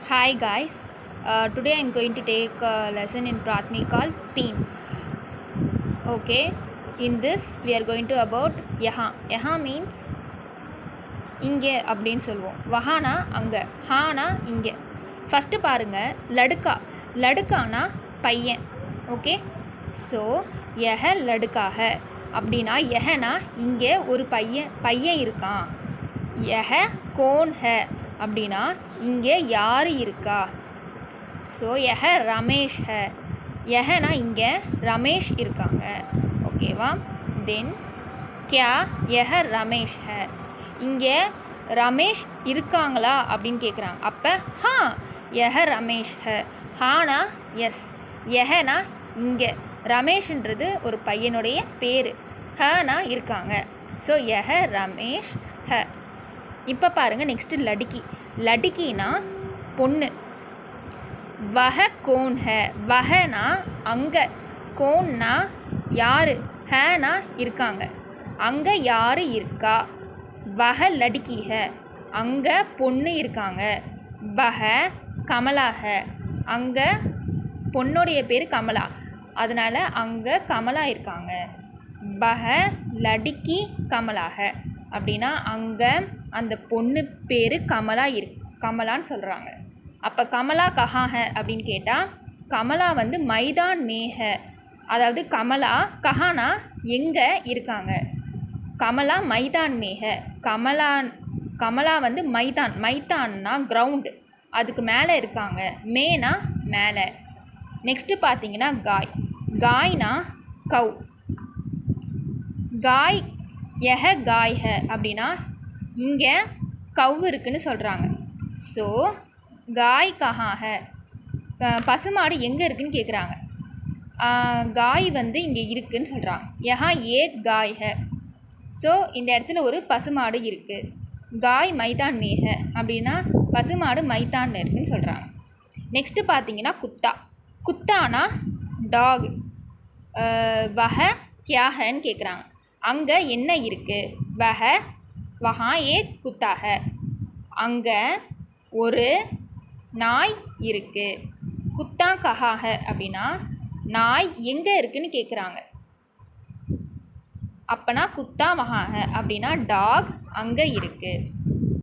Hi guys, today I'm going to take a lesson in Pratmi called theme. Okay, in this we are going to about yaha. Yaha means இங்கே அப்படின்னு சொல்லுவோம். வஹானா அங்கே, Hannah இங்கே. First பாருங்கள், லடுக்கா. லடுக்கானா பையன். Okay, so யஹ லடுக்காக அப்படின்னா யஹனா இங்கே ஒரு பையன் இருக்கான். யஹ கோன் ஹ அப்படின்னா இங்கே யார் இருக்கா. ஸோ யஹ ரமேஷ் ஹ. யஹனா இங்கே ரமேஷ் இருக்காங்க. ஓகேவா. தென் கியா யஹ ரமேஷ் ஹ. இங்கே ரமேஷ் இருக்காங்களா அப்படின்னு கேட்குறாங்க. அப்போ ஹா யஹ ரமேஷ் ஹ. ஹானா எஸ், யஹனா இங்கே, ரமேஷ்ன்றது ஒரு பையனுடைய பேர், ஹனா இருக்காங்க. ஸோ யஹ ரமேஷ் ஹ. இப்போ பாருங்கள், நெக்ஸ்ட்டு லடுக்கி. லடுக்கினா பொண்ணு. வஹ கோன் ஹ. வஹனா அங்கே, கோன்னா யார், ஹனா இருக்காங்க, அங்கே யார் இருக்கா. வஹ லடுக்கி ஹ. அங்கே பொண்ணு இருக்காங்க. வஹ கமலா ஹ. அங்கே பொண்ணுடைய பேர் கமலா, அதனால் அங்கே கமலா இருக்காங்க. வஹ லடுக்கி கமலா ஹ அப்படின்னா அங்கே அந்த பொண்ணு பேர் கமலான்னு சொல்கிறாங்க. அப்போ கமலா கஹாஹ அப்படின்னு கேட்டால், கமலா வந்து மைதான் மேஹ, அதாவது கமலா கஹானா எங்கே இருக்காங்க. கமலா மைதான் மேஹ. கமலா வந்து மைதான்னா கிரவுண்டு, அதுக்கு மேலே இருக்காங்க. மேனா மேலே. நெக்ஸ்ட்டு பார்த்தீங்கன்னா காய். காய்னா கவ். காய் யஹ காய் ஹ அப்படின்னா இங்கே கவ் இருக்குன்னு சொல்கிறாங்க. ஸோ காய் கஹாஹ, பசுமாடு எங்கே இருக்குதுன்னு கேட்குறாங்க. காய் வந்து இங்கே இருக்குதுன்னு சொல்கிறாங்க. யஹா ஏக் காய் ஹ. ஸோ இந்த இடத்துல ஒரு பசுமாடு இருக்குது. காய் மைதான் மேஹ அப்படின்னா பசுமாடு மைதானில் இருக்குதுன்னு சொல்கிறாங்க. நெக்ஸ்ட்டு பார்த்தீங்கன்னா குத்தா. குத்தானா டாக். வஹ கியாஹன்னு கேட்குறாங்க. அங்கே என்ன இருக்குது. வஹா ஏக் குத்தாக. அங்கே ஒரு நாய் இருக்குது. குத்தா கஹாஹ அப்படின்னா நாய் எங்கே இருக்குதுன்னு கேட்குறாங்க. அப்போனா குத்தா வஹாஹ அப்படின்னா டாக் அங்கே இருக்குது.